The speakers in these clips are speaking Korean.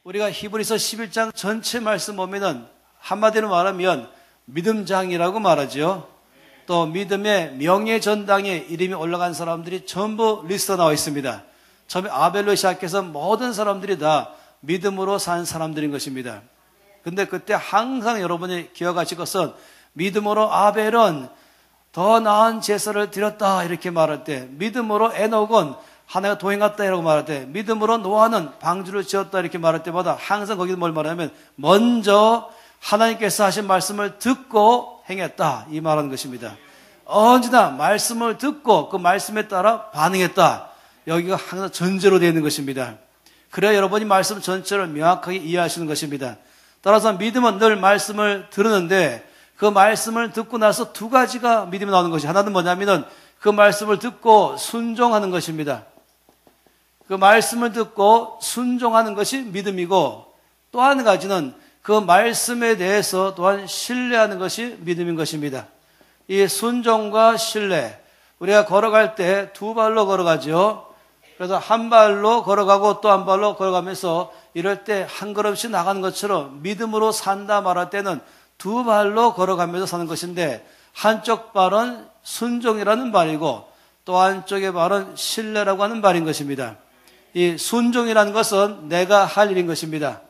우리가 히브리서 11장 전체 말씀 보면은 한마디로 말하면 믿음장이라고 말하죠. 또 믿음의 명예전당에 이름이 올라간 사람들이 전부 리스트가 나와 있습니다. 처음에 아벨로 시작해서 모든 사람들이 다 믿음으로 산 사람들인 것입니다. 근데 그때 항상 여러분이 기억하실 것은 믿음으로 아벨은 더 나은 제사를 드렸다 이렇게 말할 때, 믿음으로 에녹은 하나가 동행했다 이라고 말할 때, 믿음으로 노아는 방주를 지었다 이렇게 말할 때마다 항상 거기서 뭘 말하냐면 먼저 하나님께서 하신 말씀을 듣고 행했다 이 말하는 것입니다. 언제나 말씀을 듣고 그 말씀에 따라 반응했다. 여기가 항상 전제로 되어 있는 것입니다. 그래야 여러분이 말씀 전체를 명확하게 이해하시는 것입니다. 따라서 믿음은 늘 말씀을 들었는데 그 말씀을 듣고 나서 두 가지가 믿음이 나오는 것이, 하나는 뭐냐면은 그 말씀을 듣고 순종하는 것입니다. 그 말씀을 듣고 순종하는 것이 믿음이고, 또 한 가지는 그 말씀에 대해서 또한 신뢰하는 것이 믿음인 것입니다. 이 순종과 신뢰, 우리가 걸어갈 때 두 발로 걸어가죠. 그래서 한 발로 걸어가고 또 한 발로 걸어가면서 이럴 때 한 걸음씩 나가는 것처럼 믿음으로 산다 말할 때는 두 발로 걸어가면서 사는 것인데, 한쪽 발은 순종이라는 발이고 또 한쪽의 발은 신뢰라고 하는 발인 것입니다. 이 순종이라는 것은 내가 할 일인 것입니다.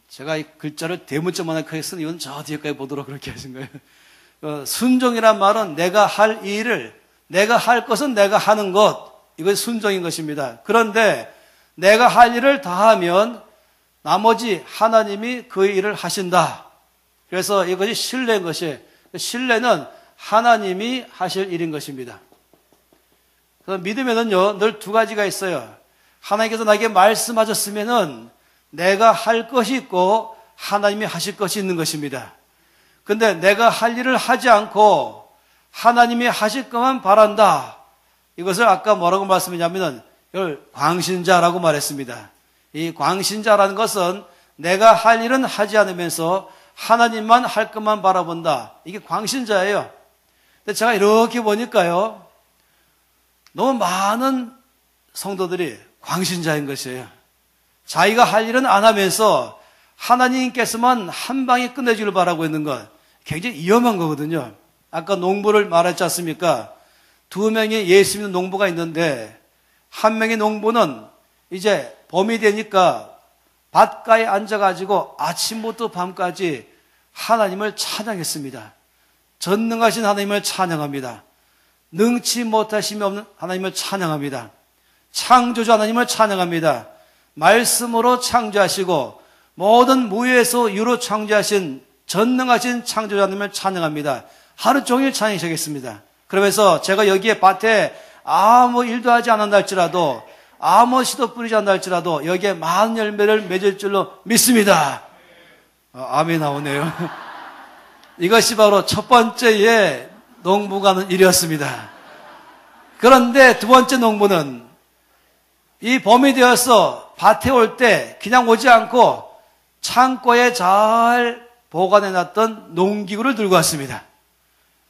제가 이 글자를 대문자만하게 크게 쓴 이유는 저 뒤에까지 보도록 그렇게 하신 거예요. 순종이란 말은 내가 할 일을, 내가 할 것은 내가 하는 것, 이것이 순종인 것입니다. 그런데 내가 할 일을 다 하면 나머지 하나님이 그 일을 하신다. 그래서 이것이 신뢰인 것이에요. 신뢰는 하나님이 하실 일인 것입니다. 그래서 믿음에는요, 늘 두 가지가 있어요. 하나님께서 나에게 말씀하셨으면은 내가 할 것이 있고 하나님이 하실 것이 있는 것입니다. 근데 내가 할 일을 하지 않고 하나님이 하실 것만 바란다. 이것을 아까 뭐라고 말씀했냐면은 이걸 광신자라고 말했습니다. 이 광신자라는 것은 내가 할 일은 하지 않으면서 하나님만 할 것만 바라본다. 이게 광신자예요. 근데 제가 이렇게 보니까요, 너무 많은 성도들이 광신자인 것이에요. 자기가 할 일은 안 하면서 하나님께서만 한 방에 끝내주길 바라고 있는 것, 굉장히 위험한 거거든요. 아까 농부를 말했지 않습니까? 두 명의 예수 믿는 농부가 있는데 한 명의 농부는 이제 봄이 되니까 밭가에 앉아가지고 아침부터 밤까지 하나님을 찬양했습니다. 전능하신 하나님을 찬양합니다. 능치 못하심이 없는 하나님을 찬양합니다. 창조주 하나님을 찬양합니다. 말씀으로 창조하시고 모든 무에서 유로 창조하신 전능하신 창조주 하나님을 찬양합니다. 하루 종일 찬양하시겠습니다. 그러면서 제가 여기에 밭에 아무 일도 하지 않았다 할지라도, 아무 씨도 뿌리지 않는다 할지라도 여기에 많은 열매를 맺을 줄로 믿습니다. 아멘 나오네요. 이것이 바로 첫 번째의 농부가 하는 일이었습니다. 그런데 두 번째 농부는 이 봄이 되어서 밭에 올 때 그냥 오지 않고 창고에 잘 보관해놨던 농기구를 들고 왔습니다.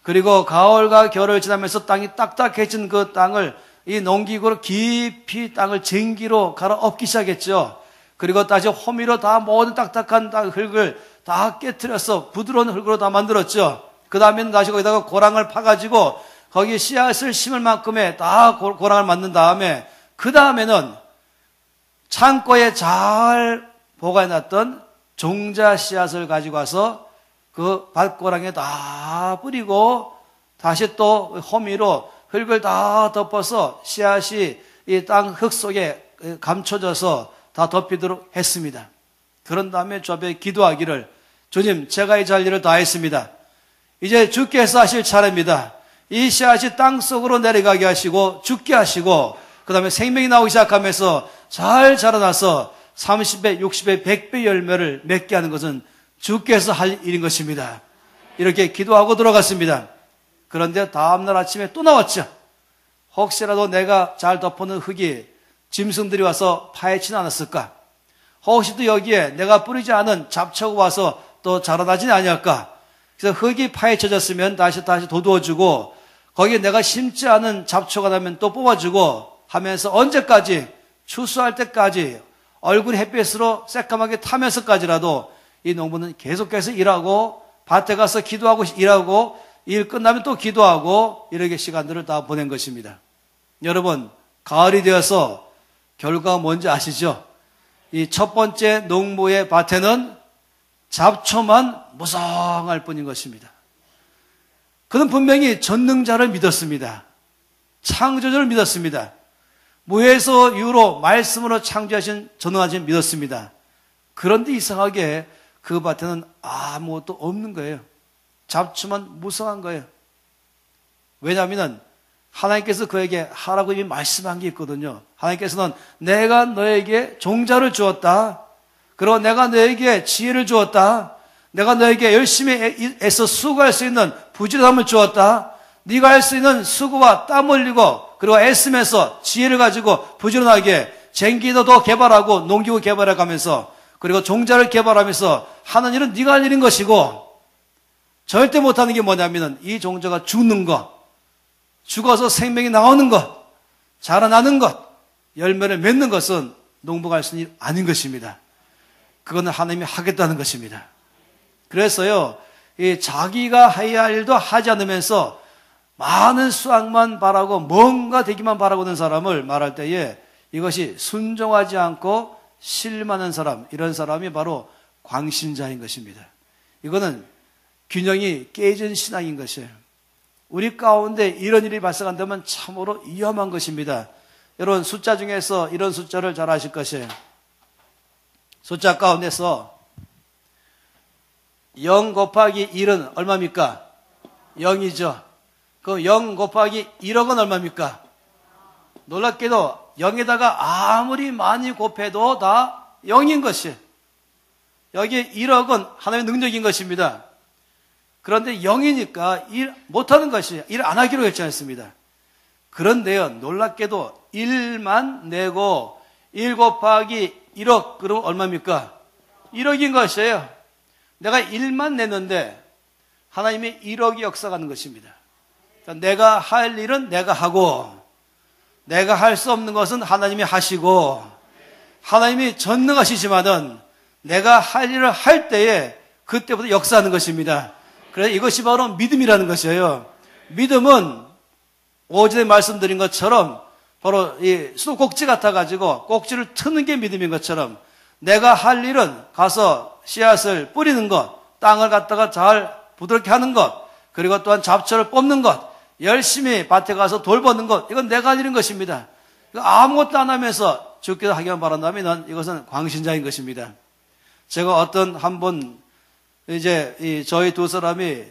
그리고 가을과 겨울을 지나면서 땅이 딱딱해진 그 땅을 이 농기구로 깊이 땅을 쟁기로 갈아 엎기 시작했죠. 그리고 다시 호미로 다 모든 딱딱한 흙을 다 깨트려서 부드러운 흙으로 다 만들었죠. 그 다음에는 다시 거기다가 고랑을 파가지고 거기 씨앗을 심을 만큼의 다 고랑을 만든 다음에 그 다음에는 창고에 잘 보관해놨던 종자 씨앗을 가지고 와서 그 밭고랑에 다 뿌리고 다시 또 호미로 흙을 다 덮어서 씨앗이 이 땅 흙 속에 감춰져서 다 덮이도록 했습니다. 그런 다음에 주 앞에 기도하기를, 주님, 제가 이 잘 일을 다 했습니다. 이제 주께서 하실 차례입니다. 이 씨앗이 땅 속으로 내려가게 하시고 죽게 하시고 그 다음에 생명이 나오기 시작하면서 잘 자라나서 30배, 60배, 100배 열매를 맺게 하는 것은 주께서 할 일인 것입니다. 이렇게 기도하고 들어갔습니다. 그런데 다음날 아침에 또 나왔죠. 혹시라도 내가 잘 덮어놓은 흙이 짐승들이 와서 파헤치지 않았을까? 혹시 또 여기에 내가 뿌리지 않은 잡초가 와서 또 자라나지 아니할까? 그래서 흙이 파헤쳐졌으면 다시 도두어주고 거기에 내가 심지 않은 잡초가 나면 또 뽑아주고 하면서 언제까지 추수할 때까지 얼굴이 햇빛으로 새까맣게 타면서까지라도 이 농부는 계속해서 일하고 밭에 가서 기도하고 일하고 일 끝나면 또 기도하고 이렇게 시간들을 다 보낸 것입니다. 여러분, 가을이 되어서 결과가 뭔지 아시죠? 이 첫 번째 농부의 밭에는 잡초만 무성할 뿐인 것입니다. 그는 분명히 전능자를 믿었습니다. 창조주를 믿었습니다. 무에서 유로 말씀으로 창조하신 전능하신 믿었습니다. 그런데 이상하게 그 밭에는 아무것도 없는 거예요. 잡초만 무성한 거예요. 왜냐하면 하나님께서 그에게 하라고 이미 말씀한 게 있거든요. 하나님께서는 내가 너에게 종자를 주었다. 그리고 내가 너에게 지혜를 주었다. 내가 너에게 열심히 애써 수고할 수 있는 부지런함을 주었다. 네가 할 수 있는 수고와 땀 흘리고 그리고 애쓰면서 지혜를 가지고 부지런하게 쟁기도도 개발하고 농기구 개발해 가면서 그리고 종자를 개발하면서 하는 일은 네가 할 일인 것이고 절대 못하는 게 뭐냐면 이 종자가 죽는 것, 죽어서 생명이 나오는 것, 자라나는 것, 열매를 맺는 것은 농부가 할 수 있는 일 아닌 것입니다. 그거는 하나님이 하겠다는 것입니다. 그래서요, 이 자기가 해야 할 일도 하지 않으면서 많은 수확만 바라고 뭔가 되기만 바라고 있는 사람을 말할 때에 이것이 순종하지 않고 실망하는 사람, 이런 사람이 바로 광신자인 것입니다. 이거는 균형이 깨진 신앙인 것이에요. 우리 가운데 이런 일이 발생한다면 참으로 위험한 것입니다. 여러분, 숫자 중에서 이런 숫자를 잘 아실 것이에요. 숫자 가운데서 0 곱하기 1은 얼마입니까? 0이죠. 그럼 0 곱하기 1억은 얼마입니까? 놀랍게도 0에다가 아무리 많이 곱해도 다 0인 것이에요. 여기 1억은 하나님의 능력인 것입니다. 그런데 0이니까 일 못하는 것이 일 안 하기로 결정했습니다. 그런데요, 놀랍게도 1만 내고 1 곱하기 1억, 그럼 얼마입니까? 1억인 것이에요. 내가 1만 냈는데 하나님이 1억이 역사하는 것입니다. 내가 할 일은 내가 하고 내가 할 수 없는 것은 하나님이 하시고 하나님이 전능하시지만은 내가 할 일을 할 때에 그때부터 역사하는 것입니다. 그래서 이것이 바로 믿음이라는 것이에요. 믿음은 어제 말씀드린 것처럼 바로 이 수도꼭지 같아가지고 꼭지를 트는 게 믿음인 것처럼 내가 할 일은 가서 씨앗을 뿌리는 것, 땅을 갖다가 잘 부드럽게 하는 것, 그리고 또한 잡초를 뽑는 것, 열심히 밭에 가서 돌보는 것, 이건 내가 할 일인 것입니다. 아무것도 안 하면서 주께서 하기만 바란다면 이것은 광신자인 것입니다. 제가 어떤 한번 이제 저희 두 사람이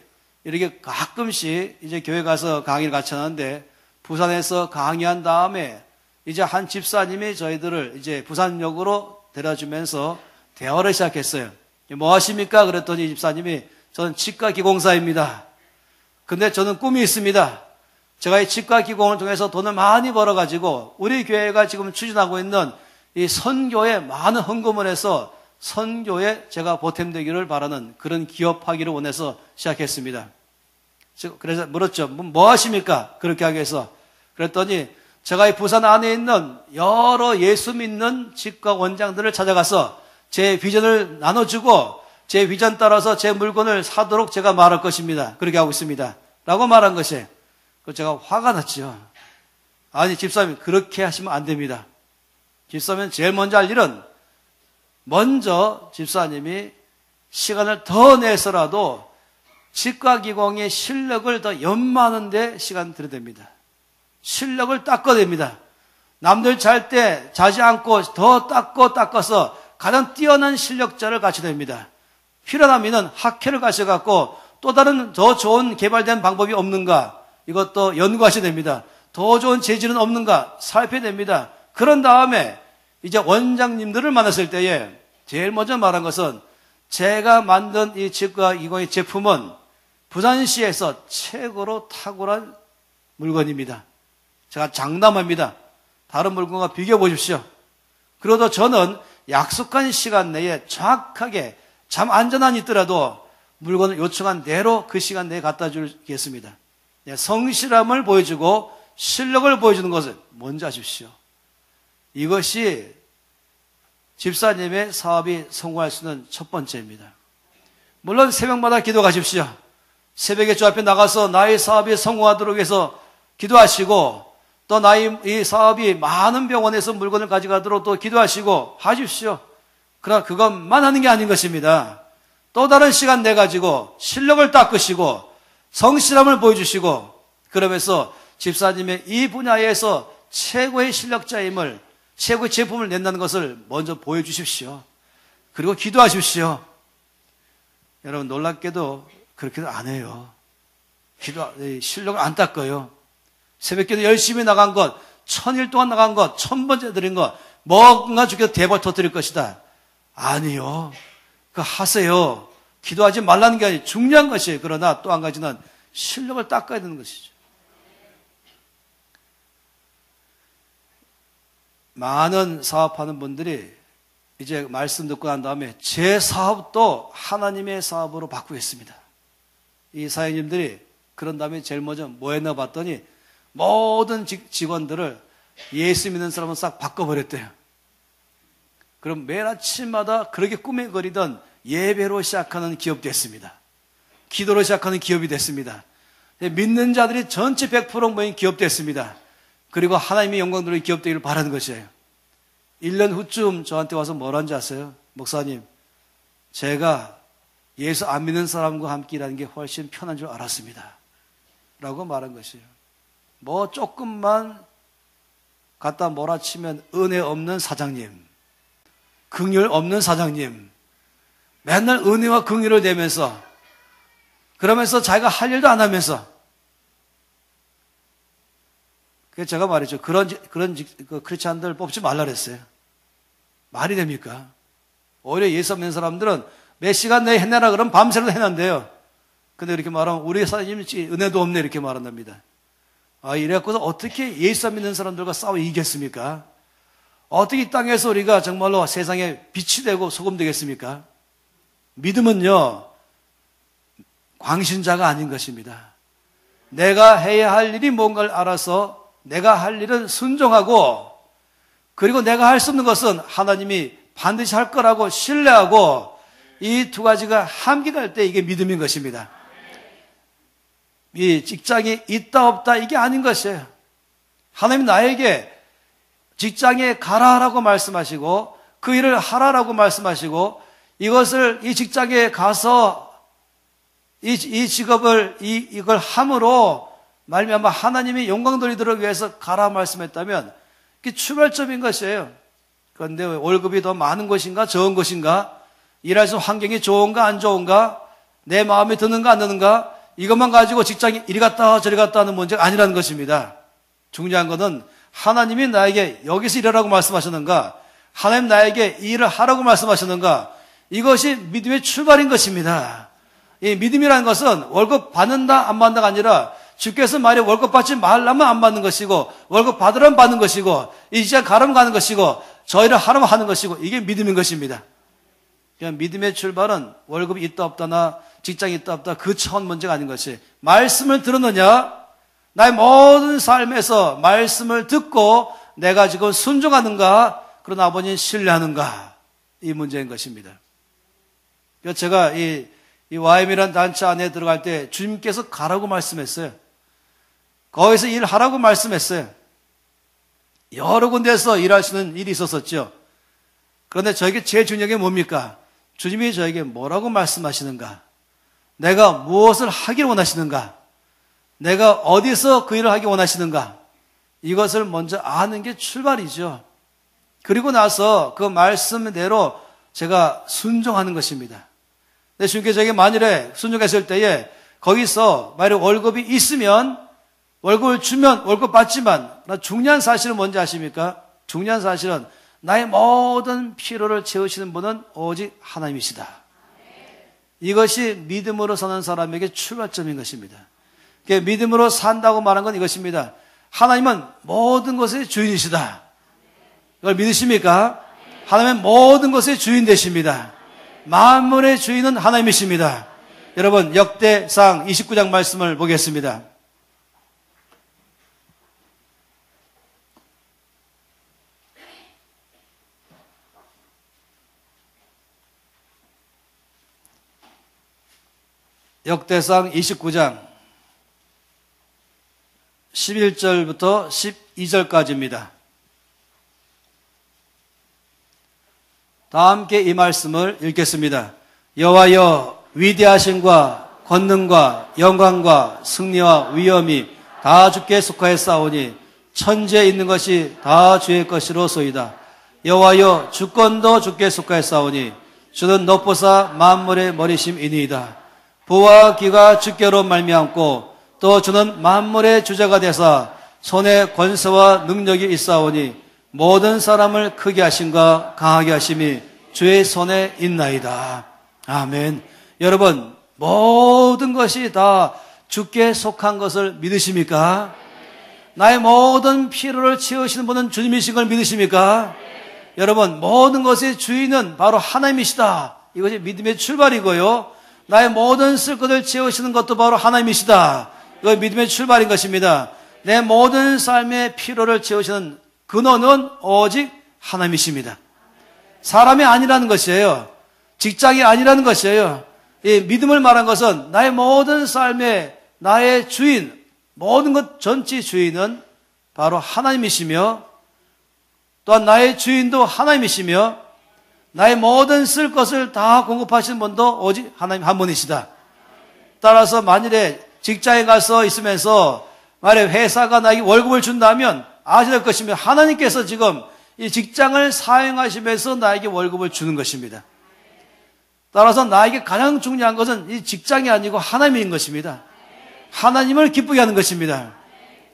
이렇게 가끔씩 이제 교회 가서 강의를 같이 하는데 부산에서 강의한 다음에 이제 한 집사님이 저희들을 이제 부산역으로 데려주면서 대화를 시작했어요. 뭐 하십니까? 그랬더니 집사님이 저는 치과 기공사입니다. 근데 저는 꿈이 있습니다. 제가 이 치과 기공을 통해서 돈을 많이 벌어가지고 우리 교회가 지금 추진하고 있는 이 선교에 많은 헌금을 해서 선교에 제가 보탬되기를 바라는 그런 기업하기를 원해서 시작했습니다. 그래서 물었죠. 뭐 하십니까? 그렇게 하기 위해서. 그랬더니 제가 이 부산 안에 있는 여러 예수 믿는 치과 원장들을 찾아가서 제 비전을 나눠주고 제 비전 따라서 제 물건을 사도록 제가 말할 것입니다. 그렇게 하고 있습니다. 라고 말한 것이에요. 그래서 제가 화가 났죠. 아니, 집사님, 그렇게 하시면 안 됩니다. 집사님 제일 먼저 할 일은 먼저 집사님이 시간을 더 내서라도 치과기공의 실력을 더 연마하는 데 시간 들여야 됩니다. 실력을 닦아야 됩니다. 남들 잘 때 자지 않고 더 닦아서 가장 뛰어난 실력자를 갖춰야 됩니다. 필요하면 학회를 가셔갖고 또 다른 더 좋은 개발된 방법이 없는가, 이것도 연구하셔야 됩니다. 더 좋은 재질은 없는가 살펴야 됩니다. 그런 다음에 이제 원장님들을 만났을 때에 제일 먼저 말한 것은 제가 만든 이 치과 기공의 제품은 부산시에서 최고로 탁월한 물건입니다. 제가 장담합니다. 다른 물건과 비교해 보십시오. 그래도 저는 약속한 시간 내에 정확하게 잠 안전한 있더라도 물건을 요청한 대로 그 시간 내에 갖다 주겠습니다. 성실함을 보여주고 실력을 보여주는 것은 뭔지 아십시오. 이것이 집사님의 사업이 성공할 수 있는 첫 번째입니다. 물론 새벽마다 기도하십시오. 새벽에 주 앞에 나가서 나의 사업이 성공하도록 해서 기도하시고, 또 나의 이 사업이 많은 병원에서 물건을 가져가도록 또 기도하시고 하십시오. 그러나 그것만 하는 게 아닌 것입니다. 또 다른 시간 내가지고 실력을 닦으시고 성실함을 보여주시고, 그러면서 집사님의 이 분야에서 최고의 실력자임을, 최고의 제품을 낸다는 것을 먼저 보여주십시오. 그리고 기도하십시오. 여러분, 놀랍게도 그렇게도 안 해요. 실력을 안 닦아요. 새벽기도 열심히 나간 것, 1000일 동안 나간 것, 1000번째 드린 것, 뭔가 죽여서 대박 터뜨릴 것이다. 아니요. 그거 하세요. 기도하지 말라는 게 아니에요. 중요한 것이에요. 그러나 또 한 가지는 실력을 닦아야 되는 것이죠. 많은 사업하는 분들이 이제 말씀 듣고 난 다음에 제 사업도 하나님의 사업으로 바꾸겠습니다. 이 사장님들이 그런 다음에 제일 먼저 뭐 했나 봤더니 모든 직원들을 예수 믿는 사람은 싹 바꿔버렸대요. 그럼 매일 아침마다 그렇게 꾸며거리던 예배로 시작하는 기업이 됐습니다. 기도로 시작하는 기업이 됐습니다. 믿는 자들이 전체 100% 모인 기업 됐습니다. 그리고 하나님의 영광 돌리는 기업 되기를 바라는 것이에요. 1년 후쯤 저한테 와서 뭐라는지 아세요? 목사님, 제가 예수 안 믿는 사람과 함께 일하는 게 훨씬 편한 줄 알았습니다. 라고 말한 것이에요. 뭐 조금만 갖다 몰아치면 은혜 없는 사장님, 긍휼 없는 사장님, 맨날 은혜와 긍휼을 내면서, 그러면서 자기가 할 일도 안 하면서, 그래서 제가 말했죠. 그런 크리스찬들 뽑지 말라 그랬어요. 말이 됩니까? 오히려 예수 믿는 사람들은 몇 시간 내에 해내라 그러면 밤새라도 해낸대요. 근데 이렇게 말하면 우리 사장님 은혜도 없네 이렇게 말한답니다. 이래갖고서 어떻게 예수 믿는 사람들과 싸워 이기겠습니까? 어떻게 이 땅에서 우리가 정말로 세상에 빛이 되고 소금 되겠습니까? 믿음은요, 광신자가 아닌 것입니다. 내가 해야 할 일이 뭔가를 알아서 내가 할 일은 순종하고, 그리고 내가 할 수 없는 것은 하나님이 반드시 할 거라고 신뢰하고, 이 두 가지가 함께 갈 때 이게 믿음인 것입니다. 이 직장이 있다 없다 이게 아닌 것이에요. 하나님 나에게 직장에 가라라고 말씀하시고 그 일을 하라라고 말씀하시고, 이것을 이 직장에 가서 이 직업을 이걸 함으로 말미암아 하나님이 영광 돌리도록 위해서 가라 말씀했다면 그게 출발점인 것이에요. 그런데 월급이 더 많은 것인가 적은 것인가, 일할 수 있는 환경이 좋은가 안 좋은가, 내 마음에 드는가 안 드는가, 이것만 가지고 직장이 이리 갔다 저리 갔다 하는 문제가 아니라는 것입니다. 중요한 것은 하나님이 나에게 여기서 일하라고 말씀하셨는가, 하나님 나에게 이 일을 하라고 말씀하셨는가, 이것이 믿음의 출발인 것입니다. 이 믿음이라는 것은 월급 받는다 안 받는다가 아니라 주께서 말해 월급 받지 말라면 안 받는 것이고, 월급 받으라면 받는 것이고, 이 시간 가라면 가는 것이고, 저 일을 하라면 하는 것이고, 이게 믿음인 것입니다. 그냥 믿음의 출발은 월급이 있다 없다나 직장이 있다 없다 그 차원 문제가 아닌 것이, 말씀을 들었느냐, 나의 모든 삶에서 말씀을 듣고 내가 지금 순종하는가, 그러나 아버지는 신뢰하는가, 이 문제인 것입니다. 그래서 제가 이 YM이라는 단체 안에 들어갈 때 주님께서 가라고 말씀했어요. 거기서 일하라고 말씀했어요. 여러 군데에서 일할 수 있는 일이 있었었죠. 그런데 저에게 제일 중요한 게 뭡니까? 주님이 저에게 뭐라고 말씀하시는가? 내가 무엇을 하기를 원하시는가? 내가 어디서 그 일을 하기 원하시는가? 이것을 먼저 아는 게 출발이죠. 그리고 나서 그 말씀대로 제가 순종하는 것입니다. 근데 주님께서 저에게 만일에 순종했을 때에 거기서 만약에 월급이 있으면 월급을 주면 월급 받지만, 중요한 사실은 뭔지 아십니까? 중요한 사실은 나의 모든 필요를 채우시는 분은 오직 하나님이시다. 이것이 믿음으로 사는 사람에게 출발점인 것입니다. 믿음으로 산다고 말한 건 이것입니다. 하나님은 모든 것의 주인이시다. 이걸 믿으십니까? 하나님은 모든 것의 주인 되십니다. 만물의 주인은 하나님이십니다. 여러분, 역대상 29장 말씀을 보겠습니다. 역대상 29장 11절부터 12절까지입니다. 다 함께 이 말씀을 읽겠습니다. 여호와여, 위대하심과 권능과 영광과 승리와 위엄이 다 주께 속하였사오니 천지에 있는 것이 다 주의 것이로소이다. 여호와여, 주권도 주께 속하였사오니 주는 높보사 만물의 머리심이니이다. 부와 귀가 주께로 말미암고 또 주는 만물의 주자가 되사 손에 권세와 능력이 있사오니 모든 사람을 크게 하심과 강하게 하심이 주의 손에 있나이다. 아멘. 여러분, 모든 것이 다 주께 속한 것을 믿으십니까? 나의 모든 피로를 채우시는 분은 주님이신 걸 믿으십니까? 여러분, 모든 것의 주인은 바로 하나님이시다. 이것이 믿음의 출발이고요. 나의 모든 쓸 것을 채우시는 것도 바로 하나님이시다. 이거 믿음의 출발인 것입니다. 내 모든 삶의 피로를 채우시는 근원은 오직 하나님이십니다. 사람이 아니라는 것이에요. 직장이 아니라는 것이에요. 이 믿음을 말한 것은 나의 모든 삶의 나의 주인, 모든 것 전체 주인은 바로 하나님이시며, 또한 나의 주인도 하나님이시며, 나의 모든 쓸 것을 다 공급하시는 분도 오직 하나님 한 분이시다. 따라서 만일에 직장에 가서 있으면서 만약에 회사가 나에게 월급을 준다면 아셔야 될 것이며, 하나님께서 지금 이 직장을 사용하시면서 나에게 월급을 주는 것입니다. 따라서 나에게 가장 중요한 것은 이 직장이 아니고 하나님인 것입니다. 하나님을 기쁘게 하는 것입니다.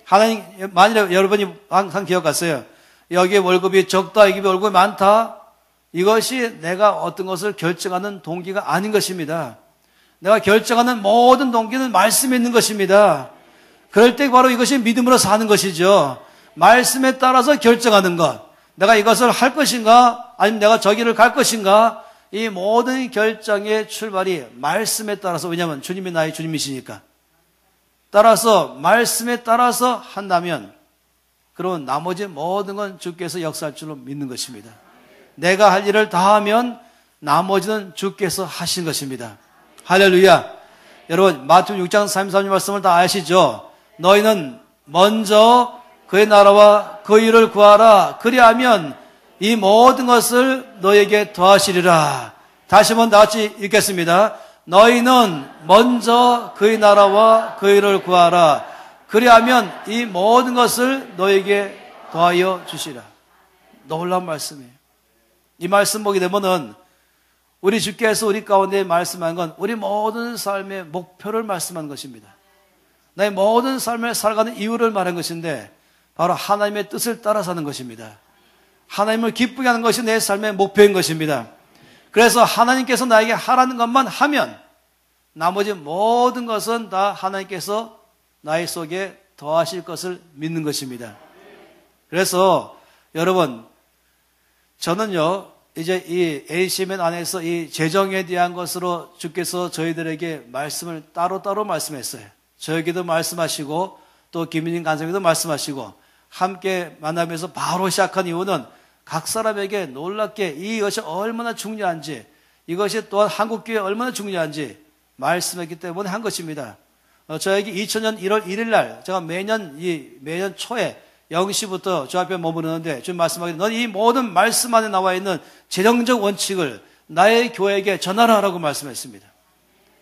하나님, 만일에 여러분이 항상 기억하세요. 여기에 월급이 적다, 여기 월급이 많다. 이것이 내가 어떤 것을 결정하는 동기가 아닌 것입니다. 내가 결정하는 모든 동기는 말씀에 있는 것입니다. 그럴 때 바로 이것이 믿음으로 사는 것이죠. 말씀에 따라서 결정하는 것. 내가 이것을 할 것인가? 아니면 내가 저기를 갈 것인가? 이 모든 결정의 출발이 말씀에 따라서, 왜냐하면 주님이 나의 주님이시니까. 따라서 말씀에 따라서 한다면 그러면 나머지 모든 건 주께서 역사할 줄로 믿는 것입니다. 내가 할 일을 다 하면 나머지는 주께서 하신 것입니다. 할렐루야. 여러분, 마태복음 6장 33절 말씀을 다 아시죠? 너희는 먼저 그의 나라와 그 일을 구하라. 그리하면 이 모든 것을 너에게 더하시리라. 다시 한번 다 같이 읽겠습니다. 너희는 먼저 그의 나라와 그 일을 구하라. 그리하면 이 모든 것을 너에게 더하여 주시라. 놀라운 말씀이에요. 이 말씀 보게 되면은 우리 주께서 우리 가운데 말씀한 건 우리 모든 삶의 목표를 말씀한 것입니다. 나의 모든 삶을 살아가는 이유를 말한 것인데 바로 하나님의 뜻을 따라 사는 것입니다. 하나님을 기쁘게 하는 것이 내 삶의 목표인 것입니다. 그래서 하나님께서 나에게 하라는 것만 하면 나머지 모든 것은 다 하나님께서 나의 속에 더하실 것을 믿는 것입니다. 그래서 여러분, 저는요, 이제 이 ACMN 안에서 이 재정에 대한 것으로 주께서 저희들에게 말씀을 따로따로 말씀했어요. 저에게도 말씀하시고 또 김민진 간사님도 말씀하시고 함께 만나면서 바로 시작한 이유는 각 사람에게 놀랍게 이것이 얼마나 중요한지, 이것이 또한 한국교회에 얼마나 중요한지 말씀했기 때문에 한 것입니다. 저에게 2000년 1월 1일 날 제가 매년 초에 0시부터 저 앞에 머무르는데 주님 말씀하기를 넌 이 모든 말씀 안에 나와 있는 재정적 원칙을 나의 교회에게 전하라고 말씀했습니다.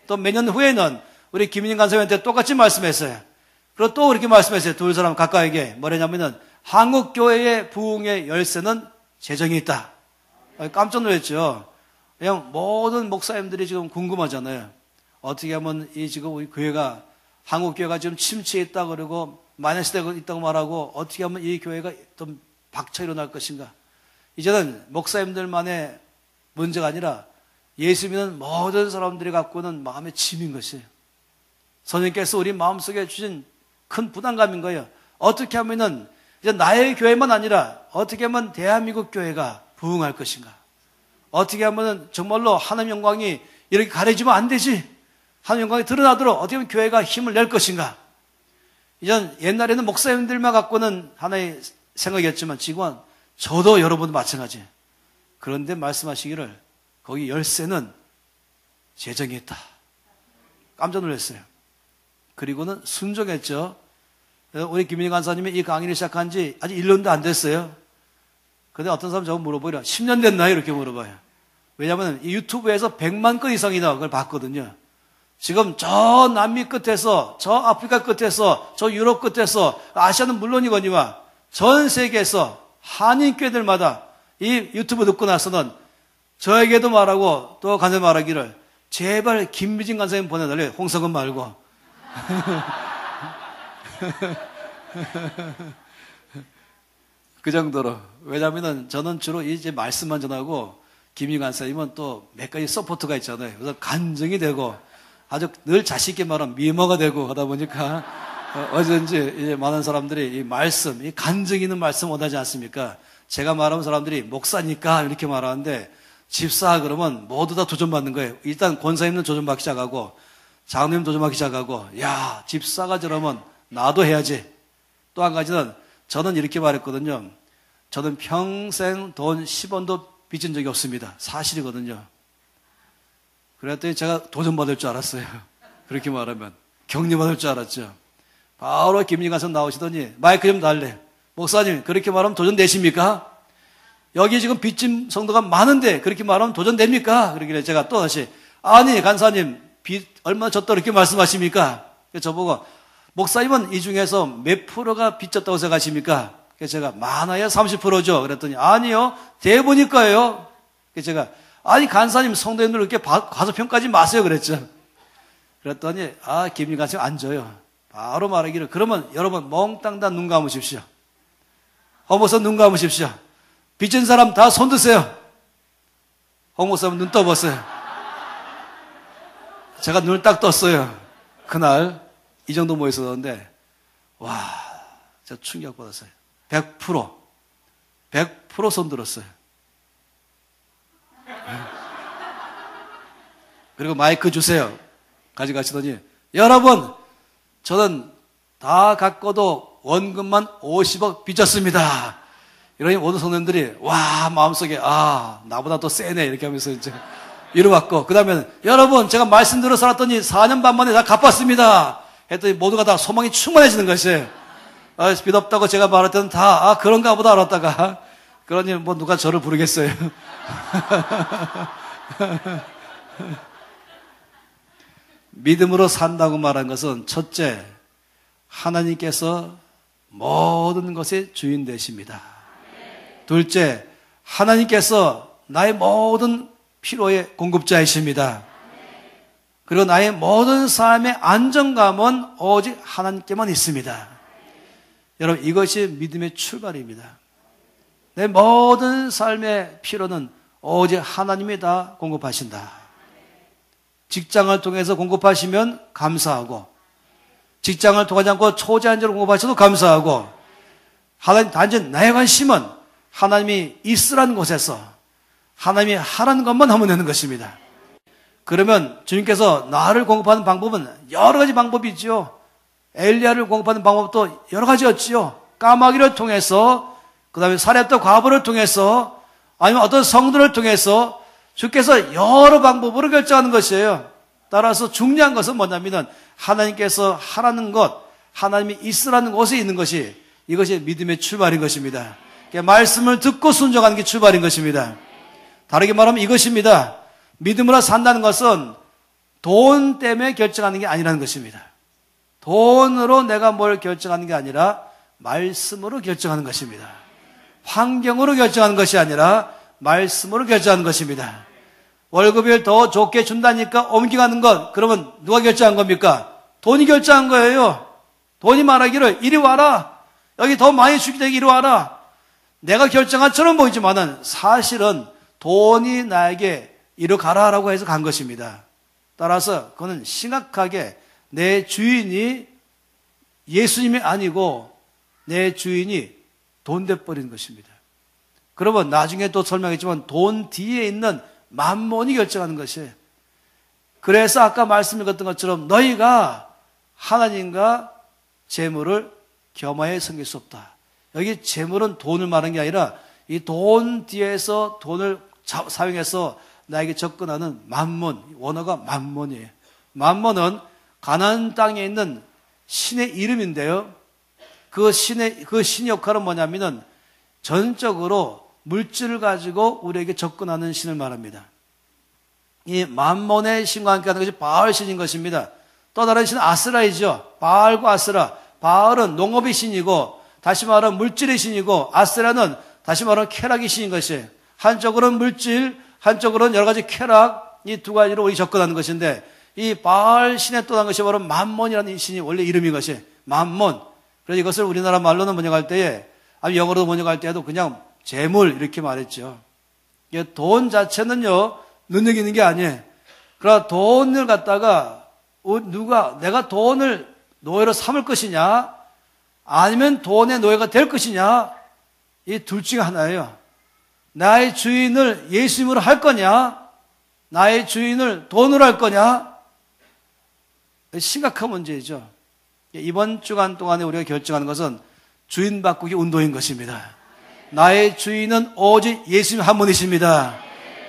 또 몇 년 후에는 우리 김인인 간사님한테 똑같이 말씀했어요. 그리고 또 그렇게 말씀했어요. 두 사람 각각에게 뭐냐면은 한국 교회의 부흥의 열쇠는 재정이 있다. 깜짝 놀랐죠. 그냥 모든 목사님들이 지금 궁금하잖아요. 어떻게 하면 이 지금 우리 교회가 한국 교회가 지금 침체에 있다 그러고 마이너스되고 있다고 말하고 어떻게 하면 이 교회가 좀 박차 일어날 것인가. 이제는 목사님들만의 문제가 아니라 예수 믿는 모든 사람들이 갖고 있는 마음의 짐인 것이에요. 선생님께서 우리 마음속에 주신 큰 부담감인 거예요. 어떻게 하면은 이제 나의 교회만 아니라 어떻게 하면 대한민국 교회가 부흥할 것인가. 어떻게 하면은 정말로 하나님 영광이 이렇게 가려지면 안 되지. 하나님 영광이 드러나도록 어떻게 하면 교회가 힘을 낼 것인가. 이전 옛날에는 목사님들만 갖고는 하나의 생각이었지만 지금은 저도 여러분도 마찬가지예요. 그런데 말씀하시기를 거기 열쇠는 재정이 있다. 깜짝 놀랐어요. 그리고는 순종했죠. 우리 김민희 간사님이 이 강의를 시작한 지 아직 1년도 안 됐어요. 근데 어떤 사람 저거 물어보려. 10년 됐나요? 이렇게 물어봐요. 왜냐하면 이 유튜브에서 100만 건 이상이나 그걸 봤거든요. 지금 저 남미 끝에서, 저 아프리카 끝에서, 저 유럽 끝에서, 아시아는 물론이거니와 전 세계에서 한인교회들마다 이 유튜브 듣고 나서는 저에게도 말하고 또 간사님 말하기를 제발 김미진 간사님 보내달래요. 홍석은 말고. 그 정도로. 왜냐하면 저는 주로 이제 말씀만 전하고 김희 간사님은 또 몇 가지 서포트가 있잖아요. 그래서 간증이 되고 아주 늘 자식있게 말하면 미모가 되고 하다 보니까 어쩐지 이제 많은 사람들이 이 말씀, 이 간증 있는 말씀 원하지 않습니까? 제가 말하면 사람들이 목사니까 이렇게 말하는데 집사 그러면 모두 다 도전받는 거예요. 일단 권사님은 도전받기 시작하고 장로님 도전받기 시작하고 야 집사가 저러면 나도 해야지. 또 한 가지는 저는 이렇게 말했거든요. 저는 평생 돈 10원도 빚은 적이 없습니다. 사실이거든요. 그랬더니 제가 도전받을 줄 알았어요. 그렇게 말하면. 격려받을 줄 알았죠. 바로 김민가서 나오시더니 마이크 좀 달래. 목사님 그렇게 말하면 도전되십니까? 여기 지금 빚진 성도가 많은데 그렇게 말하면 도전됩니까? 그러길래 제가 또 다시 아니 간사님 빚 얼마나 졌다 이렇게 말씀하십니까? 저보고 목사님은 이 중에서 몇 프로가 빚졌다고 생각하십니까? 그래서 제가 많아야 30%죠. 그랬더니 아니요 대부니까요. 그래서 제가 아니 간사님 성도님들 그렇게 과소평가하지 마세요 그랬죠. 그랬더니 김민 간사님 앉아요. 바로 말하기를 그러면 여러분 멍땅 다 눈 감으십시오. 허모서 눈 감으십시오. 빚진 사람 다 손 드세요. 허모서 눈 떠보세요. 제가 눈을 딱 떴어요. 그날 이 정도 모여 있었는데 와 진짜 충격받았어요. 100% 손 들었어요. 그리고 마이크 주세요. 가져가시더니 여러분 저는 다 갖고도 원금만 50억 빚졌습니다. 이러니 모든 성도님들이 와 마음속에 나보다 더 세네 이렇게 하면서 이제 이러왔고 그 다음에 여러분 제가 말씀대로 살았더니 4년 반 만에 다 갚았습니다. 했더니 모두가 다 소망이 충만해지는 것이에요. 빚 없다고 제가 말할 때는 다 그런가 보다 알았다가 그러니 뭐 누가 저를 부르겠어요. 믿음으로 산다고 말한 것은 첫째 하나님께서 모든 것의 주인 되십니다. 둘째 하나님께서 나의 모든 필요의 공급자이십니다. 그리고 나의 모든 삶의 안정감은 오직 하나님께만 있습니다. 여러분 이것이 믿음의 출발입니다. 내 모든 삶의 필요는 오직 하나님이 다 공급하신다. 직장을 통해서 공급하시면 감사하고 직장을 통하지 않고 초제한적으로 공급하셔도 감사하고 하나님 단지 나의 관심은 하나님이 있으라는 곳에서 하나님이 하라는 것만 하면 되는 것입니다. 그러면 주님께서 나를 공급하는 방법은 여러 가지 방법이 있죠. 엘리야를 공급하는 방법도 여러 가지였지요. 까마귀를 통해서 그 다음에 사렙과 과부를 통해서 아니면 어떤 성들을 통해서 주께서 여러 방법으로 결정하는 것이에요. 따라서 중요한 것은 뭐냐면 하나님께서 하라는 것, 하나님이 있으라는 곳에 있는 것이 이것이 믿음의 출발인 것입니다. 말씀을 듣고 순종하는 게 출발인 것입니다. 다르게 말하면 이것입니다. 믿음으로 산다는 것은 돈 때문에 결정하는 게 아니라는 것입니다. 돈으로 내가 뭘 결정하는 게 아니라 말씀으로 결정하는 것입니다. 환경으로 결정하는 것이 아니라 말씀으로 결정하는 것입니다. 월급을 더 좋게 준다니까 옮겨가는 것, 그러면 누가 결정한 겁니까? 돈이 결정한 거예요. 돈이 말하기를 이리 와라. 여기 더 많이 주게 되게 이리 와라. 내가 결정한 처럼 보이지만은 사실은 돈이 나에게 이리 가라라고 해서 간 것입니다. 따라서 그거는 심각하게 내 주인이 예수님이 아니고 내 주인이 돈 돼버린 것입니다. 그러면 나중에 또 설명했지만 돈 뒤에 있는 만몬이 결정하는 것이에요. 그래서 아까 말씀 읽었던 것처럼 너희가 하나님과 재물을 겸하여 섬길 수 없다. 여기 재물은 돈을 말하는 게 아니라 이 돈 뒤에서 돈을 사용해서 나에게 접근하는 만몬, 원어가 만몬이에요. 만몬은 가나안 땅에 있는 신의 이름인데요. 그 신의 역할은 뭐냐면은 전적으로 물질을 가지고 우리에게 접근하는 신을 말합니다. 이 만몬의 신과 함께 하는 것이 바알 신인 것입니다. 또 다른 신은 아스라이죠. 바알과 아스라. 바알은 농업의 신이고, 다시 말하면 물질의 신이고, 아스라는 다시 말하면 쾌락의 신인 것이에요. 한쪽으로는 물질, 한쪽으로는 여러 가지 쾌락, 이 두 가지로 우리 접근하는 것인데, 이 바알 신의 또 다른 것이 바로 만몬이라는 신이 원래 이름인 것이 만몬. 그래서 이것을 우리나라 말로는 번역할 때에, 아니 영어로 번역할 때에도 그냥 재물 이렇게 말했죠. 돈 자체는요, 능력 있는 게 아니에요. 그러나 돈을 갖다가 내가 돈을 노예로 삼을 것이냐, 아니면 돈의 노예가 될 것이냐, 이 둘 중에 하나예요. 나의 주인을 예수님으로 할 거냐, 나의 주인을 돈으로 할 거냐, 심각한 문제이죠. 이번 주간 동안에 우리가 결정하는 것은 주인 바꾸기 운동인 것입니다. 나의 주인은 오직 예수님 한 분이십니다.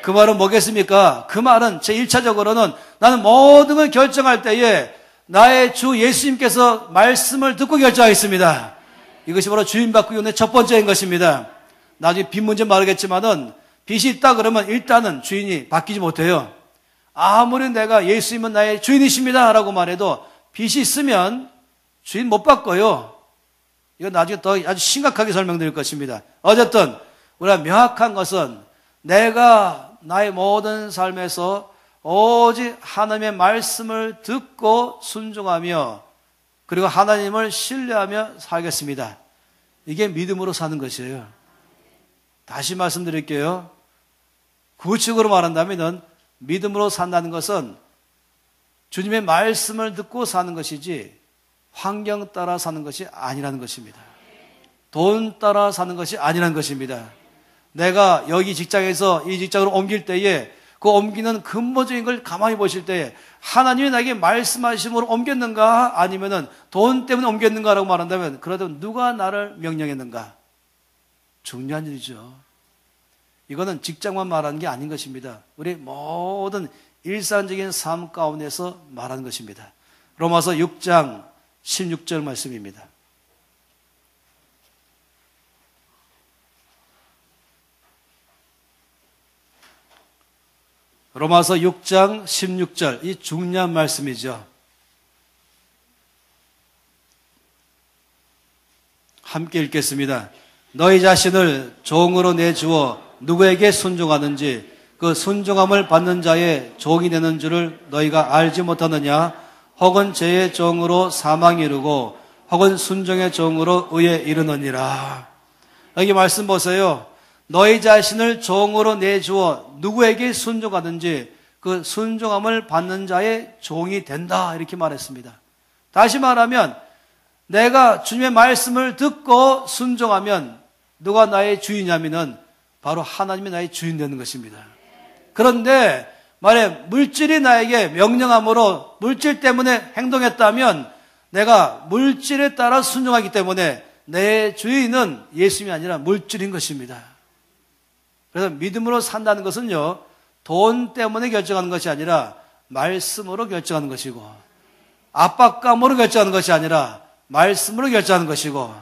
그 말은 뭐겠습니까? 그 말은 제1차적으로는 나는 모든 걸 결정할 때에 나의 주 예수님께서 말씀을 듣고 결정하겠습니다. 이것이 바로 주인 바꾸기 운동의 첫 번째인 것입니다. 나중에 빚 문제 말하겠지만은 빚이 있다 그러면 일단은 주인이 바뀌지 못해요. 아무리 내가 예수님은 나의 주인이십니다 라고 말해도 빚이 있으면 주인 못 바꿔요. 이건 나중에 더 아주 심각하게 설명드릴 것입니다. 어쨌든 우리가 명확한 것은 내가 나의 모든 삶에서 오직 하나님의 말씀을 듣고 순종하며 그리고 하나님을 신뢰하며 살겠습니다. 이게 믿음으로 사는 것이에요. 다시 말씀드릴게요. 구체적으로 말한다면 믿음으로 산다는 것은 주님의 말씀을 듣고 사는 것이지 환경 따라 사는 것이 아니라는 것입니다. 돈 따라 사는 것이 아니라는 것입니다. 내가 여기 직장에서 이 직장으로 옮길 때에 그 옮기는 근본적인 걸 가만히 보실 때에 하나님이 나에게 말씀하심으로 옮겼는가 아니면은 돈 때문에 옮겼는가라고 말한다면 그러면 누가 나를 명령했는가? 중요한 일이죠. 이거는 직장만 말하는 게 아닌 것입니다. 우리 모든 일상적인 삶 가운데서 말하는 것입니다. 로마서 6장 16절 말씀입니다. 로마서 6장 16절, 이 중요한 말씀이죠. 함께 읽겠습니다. 너희 자신을 종으로 내주어 누구에게 순종하는지 그 순종함을 받는 자의 종이 되는 줄을 너희가 알지 못하느냐? 혹은 죄의 종으로 사망에 이르고 혹은 순종의 종으로 의에 이르느니라. 여기 말씀 보세요. 너희 자신을 종으로 내주어 누구에게 순종하든지 그 순종함을 받는 자의 종이 된다 이렇게 말했습니다. 다시 말하면 내가 주님의 말씀을 듣고 순종하면 누가 나의 주인이냐면은 바로 하나님이 나의 주인 되는 것입니다. 그런데 만약 물질이 나에게 명령함으로 물질 때문에 행동했다면 내가 물질에 따라 순종하기 때문에 내 주인은 예수님이 아니라 물질인 것입니다. 그래서 믿음으로 산다는 것은요, 돈 때문에 결정하는 것이 아니라 말씀으로 결정하는 것이고, 압박감으로 결정하는 것이 아니라 말씀으로 결정하는 것이고,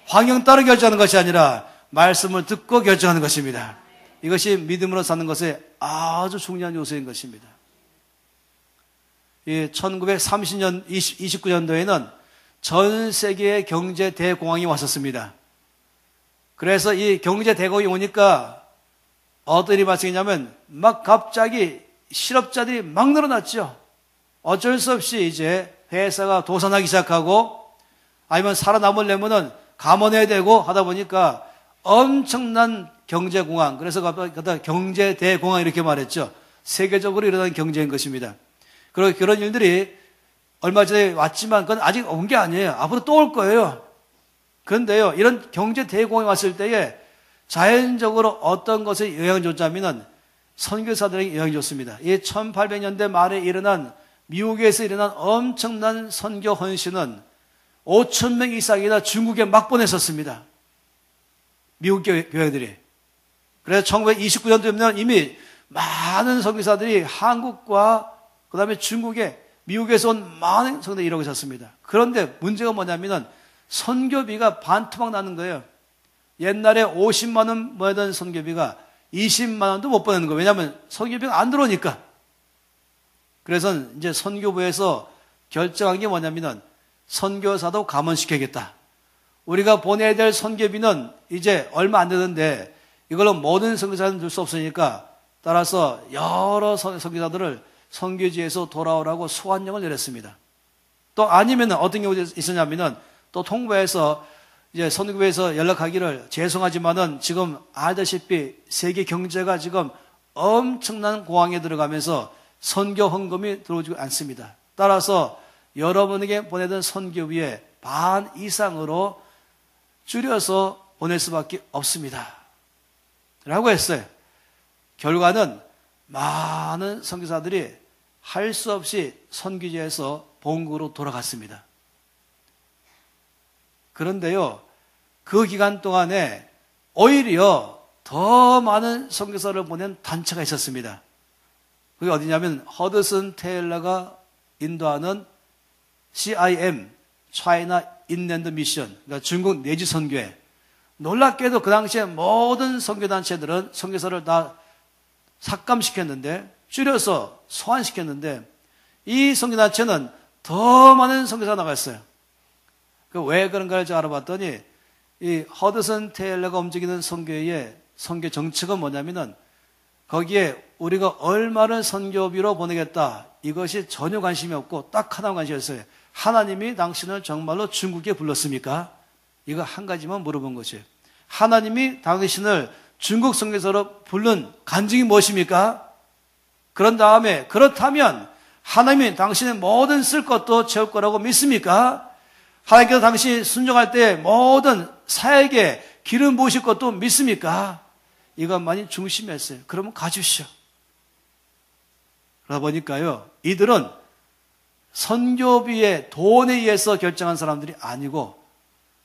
환경 따라 결정하는 것이 아니라 말씀을 듣고 결정하는 것입니다. 이것이 믿음으로 사는 것의 아주 중요한 요소인 것입니다. 1930년, 29년도에는 전 세계의 경제 대공황이 왔었습니다. 그래서 이 경제 대공황이 오니까 어떤 일이 발생했냐면 막 갑자기 실업자들이 막 늘어났죠. 어쩔 수 없이 이제 회사가 도산하기 시작하고 아니면 살아남으려면은 감원해야 되고 하다 보니까 엄청난 경제공황, 그래서 경제대공황 이렇게 말했죠. 세계적으로 일어난 경제인 것입니다. 그리고 그런 일들이 얼마 전에 왔지만 그건 아직 온 게 아니에요. 앞으로 또 올 거예요. 그런데요, 이런 경제대공황이 왔을 때에 자연적으로 어떤 것에 영향을 줬냐면은 선교사들에게 영향이 줬습니다. 이 1800년대 말에 일어난 미국에서 일어난 엄청난 선교 헌신은 5,000명 이상이나 중국에 막 보냈었습니다. 미국 교회들이. 그래서 1929년도에는 이미 많은 선교사들이 한국과 그 다음에 중국에 미국에서 온 많은 성도들이 이러고 있었습니다. 그런데 문제가 뭐냐면은 선교비가 반토막 나는 거예요. 옛날에 50만 원 모였던 선교비가 20만 원도 못 보내는 거예요. 왜냐하면 선교비가 안 들어오니까. 그래서 이제 선교부에서 결정한 게 뭐냐면은 선교사도 감원시켜야겠다. 우리가 보내야 될 선교비는 이제 얼마 안 되는데 이걸로 모든 선교사는 줄 수 없으니까 따라서 여러 선교사들을 선교지에서 돌아오라고 소환령을 내렸습니다. 또 아니면 어떤 경우가 있었냐면은 또 통보해서 이제 선교부에서 연락하기를 죄송하지만은 지금 알다시피 세계 경제가 지금 엄청난 고항에 들어가면서 선교 헌금이 들어오지 않습니다. 따라서 여러분에게 보내던 선교비의 반 이상으로 줄여서 보낼 수밖에 없습니다. 라고 했어요. 결과는 많은 선교사들이 할 수 없이 선교지에서 본국으로 돌아갔습니다. 그런데요, 그 기간 동안에 오히려 더 많은 선교사를 보낸 단체가 있었습니다. 그게 어디냐면 허드슨 테일러가 인도하는 CIM, China Inland Mission, 그러니까 중국 내지 선교회. 놀랍게도 그 당시에 모든 선교단체들은 선교사를 다 삭감시켰는데, 줄여서 소환시켰는데, 이 선교단체는 더 많은 선교사가 나갔어요. 왜 그런가를 좀 알아봤더니, 이 허드슨 테일러가 움직이는 선교회의 선교 정책은 뭐냐면은, 거기에 우리가 얼마를 선교비로 보내겠다, 이것이 전혀 관심이 없고 딱 하나 관심이었어요. 하나님이 당신을 정말로 중국에 불렀습니까? 이거 한 가지만 물어본 것이에요. 하나님이 당신을 중국 선교사로 부른 간증이 무엇입니까? 그런 다음에 그렇다면 하나님이 당신의 모든 쓸 것도 채울 거라고 믿습니까? 하나님께서 당신이 순종할 때 모든 사에게 기름 부으실 것도 믿습니까? 이것만이 중심이었어요. 그러면 가주시오. 그러다 보니까요, 이들은 선교비의 돈에 의해서 결정한 사람들이 아니고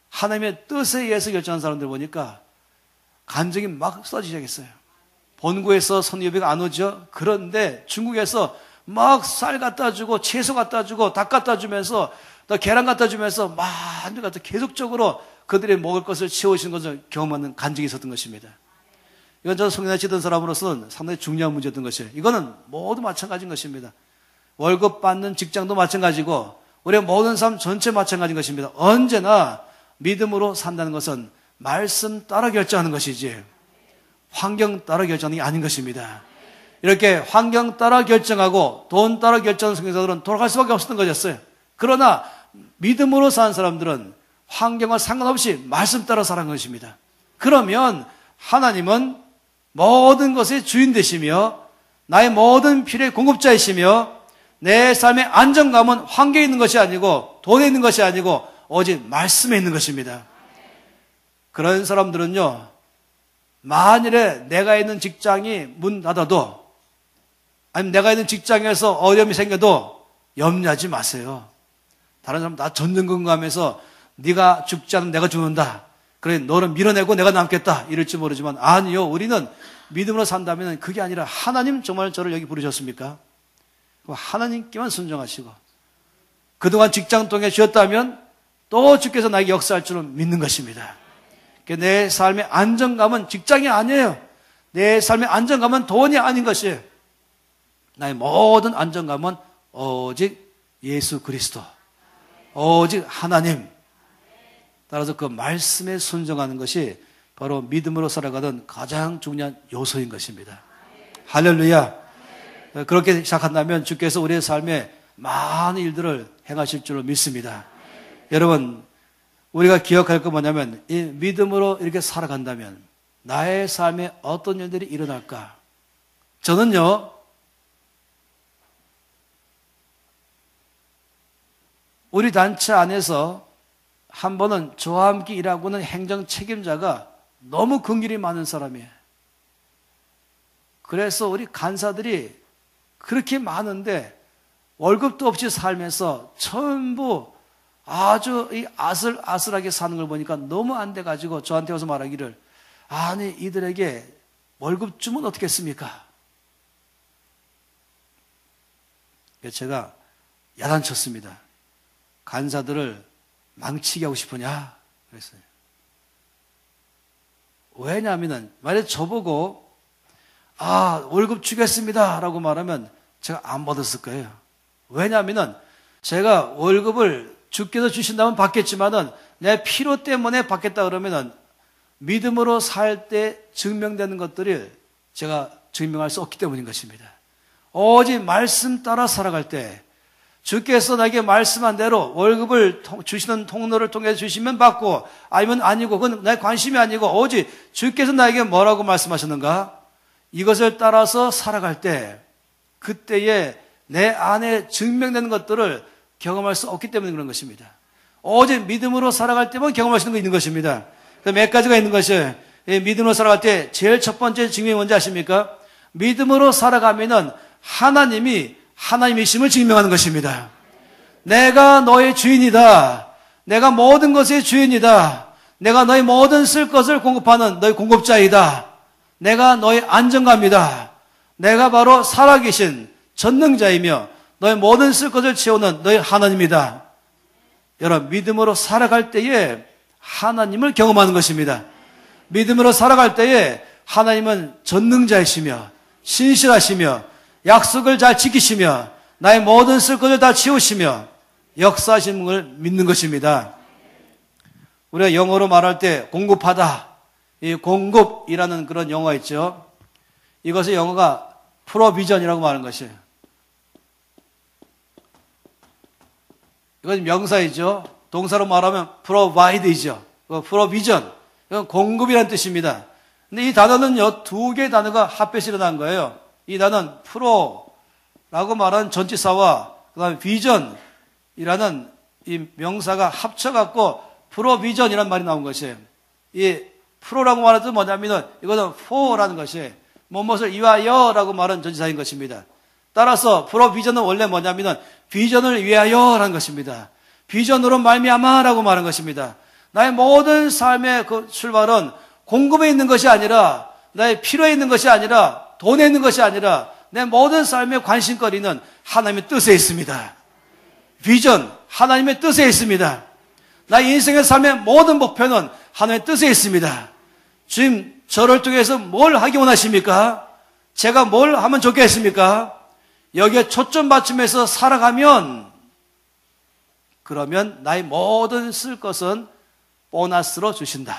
하나님의 뜻에 의해서 결정한 사람들 보니까 간증이 막 쏟아지기 시작했어요. 본국에서 선교비가 안 오죠. 그런데 중국에서 막 쌀 갖다 주고 채소 갖다 주고 닭 갖다 주면서 또 계란 갖다 주면서 많이 갖다 계속적으로 그들의 먹을 것을 채우신 것을 경험하는 간증이 있었던 것입니다. 이건 저는 성경에 치던 사람으로서는 상당히 중요한 문제였던 것이에요. 이거는 모두 마찬가지인 것입니다. 월급 받는 직장도 마찬가지고 우리의 모든 삶 전체 마찬가지인 것입니다. 언제나 믿음으로 산다는 것은 말씀 따라 결정하는 것이지 환경 따라 결정하는 게 아닌 것입니다. 이렇게 환경 따라 결정하고 돈 따라 결정하는 선교사들은 돌아갈 수밖에 없었던 것이었어요. 그러나 믿음으로 사는 사람들은 환경과 상관없이 말씀 따라 살아가는 것입니다. 그러면 하나님은 모든 것의 주인 되시며 나의 모든 필요의 공급자이시며 내 삶의 안정감은 환경에 있는 것이 아니고 돈에 있는 것이 아니고 오직 말씀에 있는 것입니다. 그런 사람들은요, 만일에 내가 있는 직장이 문 닫아도 아니면 내가 있는 직장에서 어려움이 생겨도 염려하지 마세요. 다른 사람 나 전전긍긍 하면서 네가 죽지 않으면 내가 죽는다. 그래 너를 밀어내고 내가 남겠다 이럴지 모르지만 아니요, 우리는 믿음으로 산다면 그게 아니라 하나님 정말 저를 여기 부르셨습니까? 하나님께만 순종하시고 그동안 직장 통해 주셨다면 또 주께서 나에게 역사할 줄은 믿는 것입니다. 내 삶의 안정감은 직장이 아니에요. 내 삶의 안정감은 돈이 아닌 것이에요. 나의 모든 안정감은 오직 예수 그리스도, 오직 하나님. 따라서 그 말씀에 순종하는 것이 바로 믿음으로 살아가던 가장 중요한 요소인 것입니다. 할렐루야. 그렇게 시작한다면 주께서 우리의 삶에 많은 일들을 행하실 줄로 믿습니다. 여러분, 우리가 기억할 거 뭐냐면 이 믿음으로 이렇게 살아간다면 나의 삶에 어떤 일들이 일어날까? 저는요, 우리 단체 안에서 한 번은 저와 함께 일하고 있는 행정 책임자가 너무 긍휼이 많은 사람이에요. 그래서 우리 간사들이 그렇게 많은데 월급도 없이 살면서 전부 아주 이 아슬아슬하게 사는 걸 보니까 너무 안 돼가지고 저한테 와서 말하기를 아니 이들에게 월급 주면 어떻겠습니까? 제가 야단쳤습니다. 간사들을 망치게 하고 싶으냐? 그랬어요. 왜냐하면 만약에 저보고 월급 주겠습니다 라고 말하면 제가 안 받았을 거예요. 왜냐하면 제가 월급을 주께서 주신다면 받겠지만은 내 필요 때문에 받겠다 그러면은 믿음으로 살 때 증명되는 것들을 제가 증명할 수 없기 때문인 것입니다. 오직 말씀 따라 살아갈 때 주께서 나에게 말씀한 대로 월급을 주시는 통로를 통해 주시면 받고 아니면 아니고 그건 나의 관심이 아니고 오직 주께서 나에게 뭐라고 말씀하셨는가? 이것을 따라서 살아갈 때 그때에 내 안에 증명되는 것들을 경험할 수 없기 때문에 그런 것입니다. 오직 믿음으로 살아갈 때만 경험할 수 있는 거 있는 것입니다. 몇 가지가 있는 것이에요. 믿음으로 살아갈 때 제일 첫 번째 증명이 뭔지 아십니까? 믿음으로 살아가면은 하나님이심을 증명하는 것입니다. 내가 너의 주인이다. 내가 모든 것의 주인이다. 내가 너의 모든 쓸 것을 공급하는 너의 공급자이다. 내가 너의 안정감이다. 내가 바로 살아계신 전능자이며 너의 모든 쓸 것을 채우는 너의 하나님이다. 여러분, 믿음으로 살아갈 때에 하나님을 경험하는 것입니다. 믿음으로 살아갈 때에 하나님은 전능자이시며 신실하시며 약속을 잘 지키시며 나의 모든 쓸 것을 다 채우시며 역사하시는 걸 믿는 것입니다. 우리가 영어로 말할 때 공급하다, 이 공급이라는 그런 용어가 있죠. 이것의 영어가 프로비전이라고 말하는 것이에요. 이건 명사이죠. 동사로 말하면 provide이죠. 프로비전, 이건 공급이라는 뜻입니다. 근데 이 단어는요, 두 개의 단어가 합해서 일어난 거예요. 이 단어는 프로라고 말하는 전치사와 그 다음에 비전이라는 이 명사가 합쳐갖고 프로비전이라는 말이 나온 것이에요. 이 프로라고 말하는 뜻은 뭐냐면은 이거는 for라는 것이 무엇을 위하여라고 말하는 전치사인 것입니다. 따라서 프로비전은 원래 뭐냐면은 비전을 위하여라는 것입니다. 비전으로 말미암아라고 말하는 것입니다. 나의 모든 삶의 그 출발은 공급에 있는 것이 아니라 나의 필요에 있는 것이 아니라 돈에 있는 것이 아니라 내 모든 삶의 관심거리는 하나님의 뜻에 있습니다. 비전, 하나님의 뜻에 있습니다. 나의 인생의 삶의 모든 목표는 하나님의 뜻에 있습니다. 주님, 저를 통해서 뭘 하기 원하십니까? 제가 뭘 하면 좋겠습니까? 여기에 초점 맞춤해서 살아가면 그러면 나의 모든 쓸 것은 보너스로 주신다.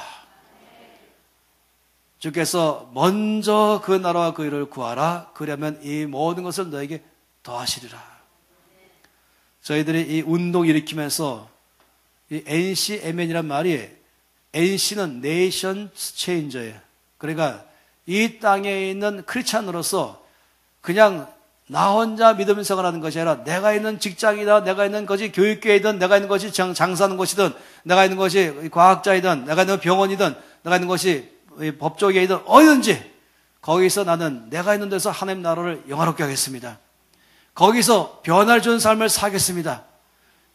주께서 먼저 그 나라와 그 일을 구하라. 그러면 이 모든 것을 너에게 더하시리라. 저희들이 이 운동 일으키면서 이 NCMN이란 말이 NC는 네이션 체인저예요. 그러니까 이 땅에 있는 크리스찬으로서 그냥 나 혼자 믿음 생활하는 것이 아니라 내가 있는 직장이다, 내가 있는 것이 교육계이든, 내가 있는 것이 장사하는 곳이든, 내가 있는 것이 과학자이든, 내가 있는 병원이든, 내가 있는 것이 법조계이든 어디든지 거기서 나는 내가 있는 데서 하나님 나라를 영화롭게 하겠습니다. 거기서 변화를 주는 삶을 살겠습니다.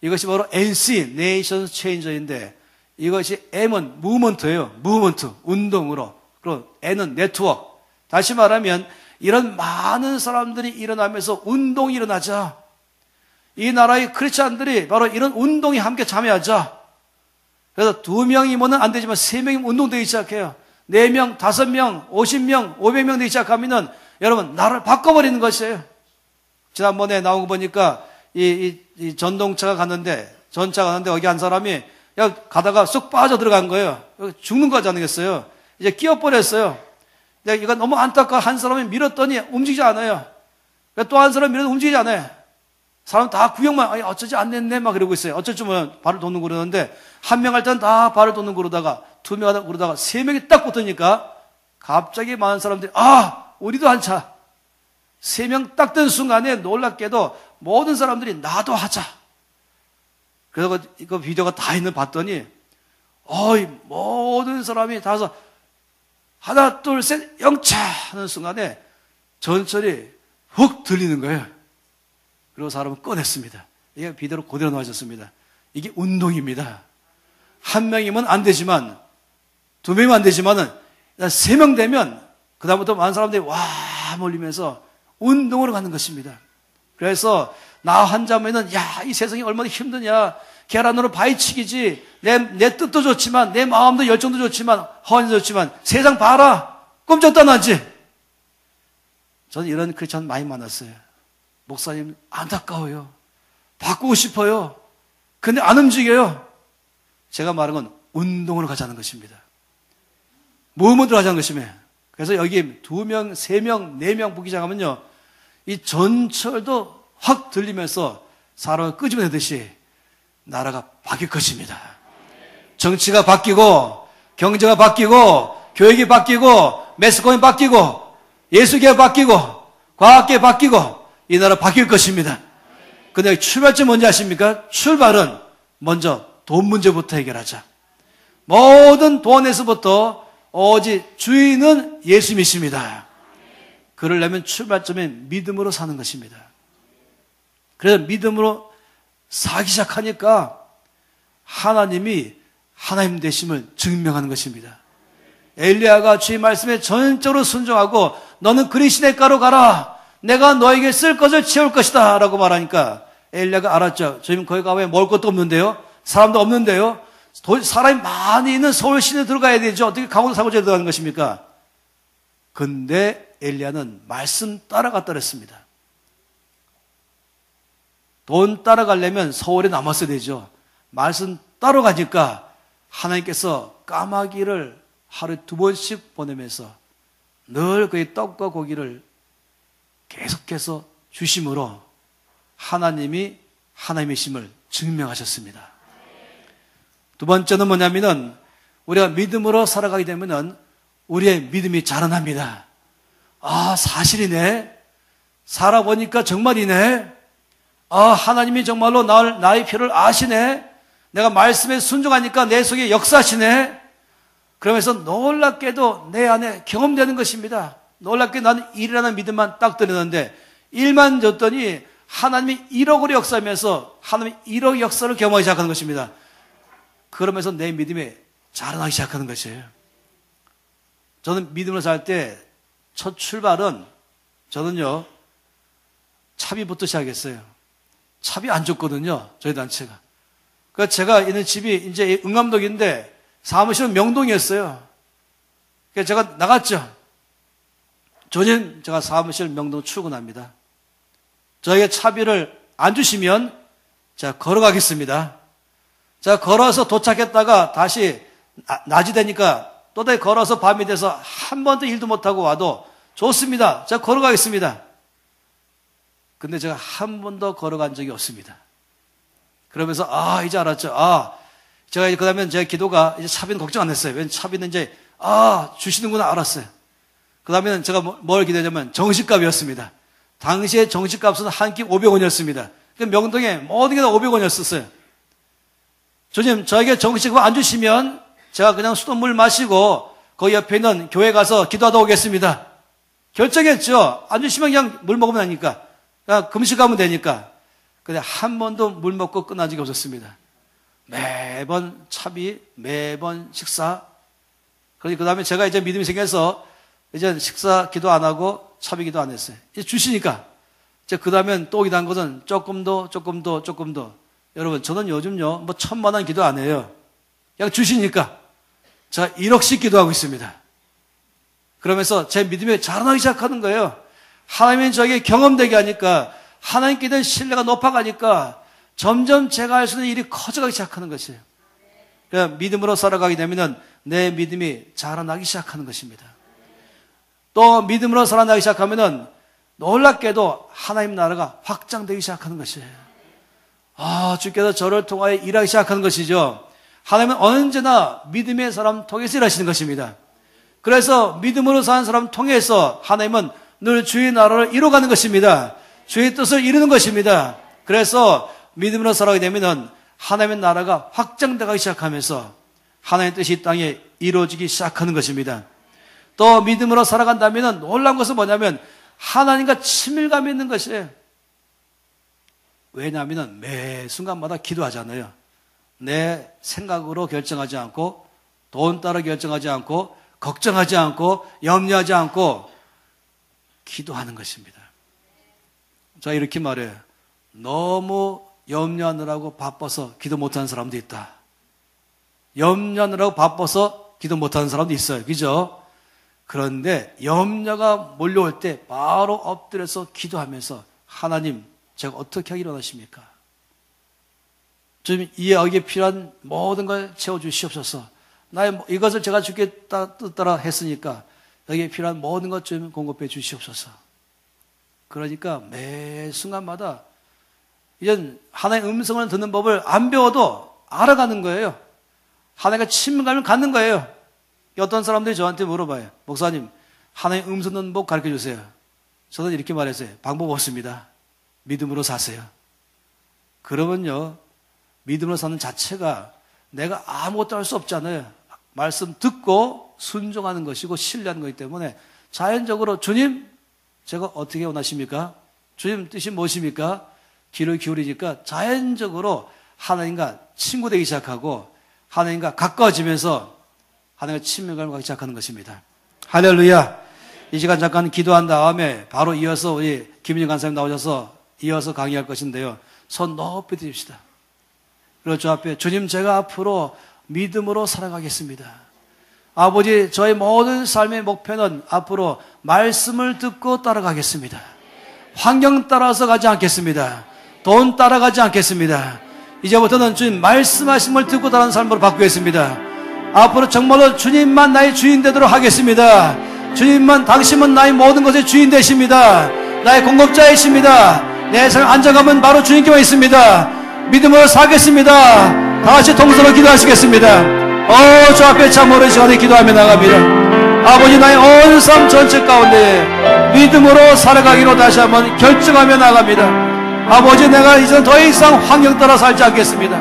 이것이 바로 NC, Nation Changer인데 이것이 M은 무브먼트예요. 무브먼트, 운동으로. 그리고 N은 네트워크. 다시 말하면 이런 많은 사람들이 일어나면서 운동이 일어나자. 이 나라의 크리스찬들이 바로 이런 운동에 함께 참여하자. 그래서 2명이면 안 되지만 3명이면 운동되기 시작해요. 4명, 5명, 50명, 500명 되기 시작하면은 여러분 나라를 바꿔버리는 것이에요. 지난번에 나온 거 보니까 이 전차가 갔는데 거기 한 사람이 가다가 쑥 빠져 들어간 거예요. 죽는 거지 않겠어요? 이제 끼어버렸어요. 내가 이거 너무 안타까워. 한 사람이 밀었더니 움직이지 않아요. 또 한 사람이 밀어도 움직이지 않아요. 사람 다 구역만, 어쩌지 안 됐네, 막 그러고 있어요. 어쩔 줄 모르면 발을 돋는 그러는데, 한 명 할 때는 다 발을 돋는 그러다가, 2명 하다 그러다가, 3명이 딱 붙으니까, 갑자기 많은 사람들이, 우리도 한 차. 3명 딱 된 순간에 놀랍게도 모든 사람들이 나도 하자. 그래서 그 비디오가 다 있는 봤더니, 모든 사람이 다 해서, 하나, 둘, 셋, 영차! 하는 순간에 전철이 훅 들리는 거예요. 그리고 사람은 꺼냈습니다. 이게 비디오로 그대로 나와졌습니다. 이게 운동입니다. 한 명이면 안 되지만, 2명이면 안 되지만은, 3명 되면, 그다음부터 많은 사람들이 와 몰리면서 운동으로 가는 것입니다. 그래서 나 환자면은 야, 이 세상이 얼마나 힘드냐. 계란으로 바위치기지. 내 뜻도 좋지만, 내 마음도 열정도 좋지만, 헌신도 좋지만, 세상 봐라. 꿈쩍도 안 하지. 저는 이런 크리스천 많이 만났어요. 목사님, 안타까워요. 바꾸고 싶어요. 근데 안 움직여요. 제가 말한 건 운동으로 가자는 것입니다. 모험으로 가자는 것입니다. 그래서 여기 2명, 3명, 4명 부기장하면요, 이 전철도 확 들리면서 사람을 끄집어내듯이 나라가 바뀔 것입니다. 정치가 바뀌고, 경제가 바뀌고, 교육이 바뀌고, 매스컴이 바뀌고, 예술계가 바뀌고, 과학계가 바뀌고, 이 나라 바뀔 것입니다. 근데 출발점 뭔지 아십니까? 출발은 먼저 돈 문제부터 해결하자. 모든 돈에서부터 오직 주인은 예수님이십니다. 그러려면 출발점은 믿음으로 사는 것입니다. 그래서 믿음으로 살기 시작하니까 하나님이 하나님 되심을 증명하는 것입니다. 엘리야가 주의 말씀에 전적으로 순종하고 너는 그리시네가로 가라. 내가 너에게 쓸 것을 채울 것이다 라고 말하니까 엘리야가 알았죠. 저희는 거기 가면 먹을 것도 없는데요. 사람도 없는데요. 사람이 많이 있는 서울 시내에 들어가야 되죠. 어떻게 강원도 사고지에 들어가는 것입니까? 근데 엘리야는 말씀 따라갔다 그랬습니다. 돈 따라가려면 서울에 남았어야 되죠. 말씀 따라가니까 하나님께서 까마귀를 하루에 2번씩 보내면서 늘 그의 떡과 고기를 계속해서 주심으로 하나님이 하나님이심을 증명하셨습니다. 두 번째는 뭐냐면은 우리가 믿음으로 살아가게 되면은 우리의 믿음이 자라납니다. 아, 사실이네. 살아보니까 정말이네. 아, 하나님이 정말로 나의 필요를 아시네. 내가 말씀에 순종하니까 내 속에 역사하시네. 그러면서 놀랍게도 내 안에 경험되는 것입니다. 놀랍게 나는 일이라는 믿음만 딱 드렸는데 일만 줬더니 하나님이 1억으로 역사하면서 하나님이 1억 역사를 경험하기 시작하는 것입니다. 그러면서 내 믿음이 자라나기 시작하는 것이에요. 저는 믿음으로 살 때 첫 출발은 저는요 차비부터 시작했어요. 차비 안 줬거든요. 저희 단체가. 그러니까 제가 있는 집이 이제 응암동인데 사무실은 명동이었어요. 그래서 제가 나갔죠. 조진 제가 사무실 명동 출근합니다. 저에게 차비를 안 주시면 제가 걸어가겠습니다. 제가 걸어서 도착했다가 다시 낮이 되니까 또다시 걸어서 밤이 돼서 한 번도 일도 못하고 와도 좋습니다. 제가 걸어가겠습니다. 근데 제가 한 번도 걸어간 적이 없습니다. 그러면서 이제 알았죠. 제가 그 다음에 제 기도가 이제 차비는 걱정 안 했어요. 왜냐면 차비는 이제 주시는구나 알았어요. 그 다음에는 제가 뭘 기대냐면 정식값이었습니다. 당시에 정식값은 한 끼 500원이었습니다. 명동에 모든 게 다 500원이었었어요. 주님, 저에게 정식값 안 주시면 제가 그냥 수돗물 마시고 거기 옆에 있는 교회 가서 기도하다 오겠습니다. 결정했죠. 안 주시면 그냥 물 먹으면 되니까. 그냥 금식하면 되니까. 근데 한 번도 물 먹고 끝난 적이 없었습니다. 매번 차비, 매번 식사. 그 다음에 제가 이제 믿음이 생겨서 이제 식사 기도 안 하고 차비 기도 안 했어요. 이제 주시니까. 이제 그 다음엔 또 기도한 것은 조금 더. 여러분, 저는 요즘요, 1,000만 원 기도 안 해요. 그냥 주시니까. 제가 1억씩 기도하고 있습니다. 그러면서 제 믿음이 자라나기 시작하는 거예요. 하나님이 저에게 경험되게 하니까, 하나님께 대한 신뢰가 높아가니까, 점점 제가 할 수 있는 일이 커져가기 시작하는 것이에요. 그러니까 믿음으로 살아가게 되면 내 믿음이 자라나기 시작하는 것입니다. 또 믿음으로 살아나기 시작하면은 놀랍게도 하나님 나라가 확장되기 시작하는 것이에요. 주께서 저를 통하여 일하기 시작하는 것이죠. 하나님은 언제나 믿음의 사람 통해서 일하시는 것입니다. 그래서 믿음으로 사는 사람 통해서 하나님은 늘 주의 나라를 이루어가는 것입니다. 주의 뜻을 이루는 것입니다. 그래서 믿음으로 살아가게 되면은 하나님의 나라가 확장되기 시작하면서 하나님의 뜻이 이 땅에 이루어지기 시작하는 것입니다. 또 믿음으로 살아간다면 놀라운 것은 뭐냐면 하나님과 친밀감이 있는 것이에요. 왜냐하면 매 순간마다 기도하잖아요. 내 생각으로 결정하지 않고 돈 따라 결정하지 않고 걱정하지 않고 염려하지 않고 기도하는 것입니다. 자, 이렇게 말해요. 너무 염려하느라고 바빠서 기도 못하는 사람도 있다. 염려하느라고 바빠서 기도 못하는 사람도 있어요. 그죠? 그런데 염려가 몰려올 때 바로 엎드려서 기도하면서 하나님, 제가 어떻게 하기를 원하십니까? 좀 여기에 필요한 모든 걸 채워주시옵소서. 나의 이것을 제가 주께 뜻따라 했으니까 여기에 필요한 모든 것 좀 공급해 주시옵소서. 그러니까 매 순간마다 이젠 하나님의 음성을 듣는 법을 안 배워도 알아가는 거예요. 하나님과 친밀감을 갖는 거예요. 어떤 사람들이 저한테 물어봐요. 목사님, 하나님의 음성 듣는 법 가르쳐 주세요. 저는 이렇게 말했어요. 방법 없습니다. 믿음으로 사세요. 그러면요, 믿음으로 사는 자체가 내가 아무것도 할 수 없잖아요. 말씀 듣고 순종하는 것이고 신뢰하는 것이기 때문에 자연적으로 주님, 제가 어떻게 원하십니까? 주님 뜻이 무엇입니까? 귀를 기울이니까 자연적으로 하나님과 친구 되기 시작하고 하나님과 가까워지면서 하나님과 친밀감을 갖기 시작하는 것입니다. 할렐루야. 이 시간 잠깐 기도한 다음에 바로 이어서 우리 김은영 간사님 나오셔서 이어서 강의할 것인데요. 손 높이 드립시다. 그리고 저 앞에 주님, 제가 앞으로 믿음으로 살아가겠습니다. 아버지, 저의 모든 삶의 목표는 앞으로 말씀을 듣고 따라가겠습니다. 환경 따라서 가지 않겠습니다. 돈 따라가지 않겠습니다. 이제부터는 주님 말씀하신 걸 듣고 따라가는 삶으로 바꾸겠습니다. 앞으로 정말로 주님만 나의 주인 되도록 하겠습니다. 주님만, 당신은 나의 모든 것의 주인 되십니다. 나의 공급자이십니다. 내 삶 안정감은 바로 주님께만 있습니다. 믿음으로 살겠습니다. 다 같이 통성으로 기도하시겠습니다. 저 앞에 참 오랜 시간에 기도하며 나갑니다. 아버지, 나의 온 삶 전체 가운데 믿음으로 살아가기로 다시 한번 결정하며 나갑니다. 아버지, 내가 이제는 더 이상 환경 따라 살지 않겠습니다.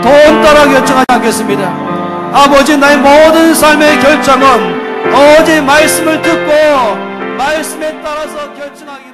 돈 따라 결정하지 않겠습니다. 아버지, 나의 모든 삶의 결정은 오직 말씀을 듣고 말씀에 따라서 결정하기로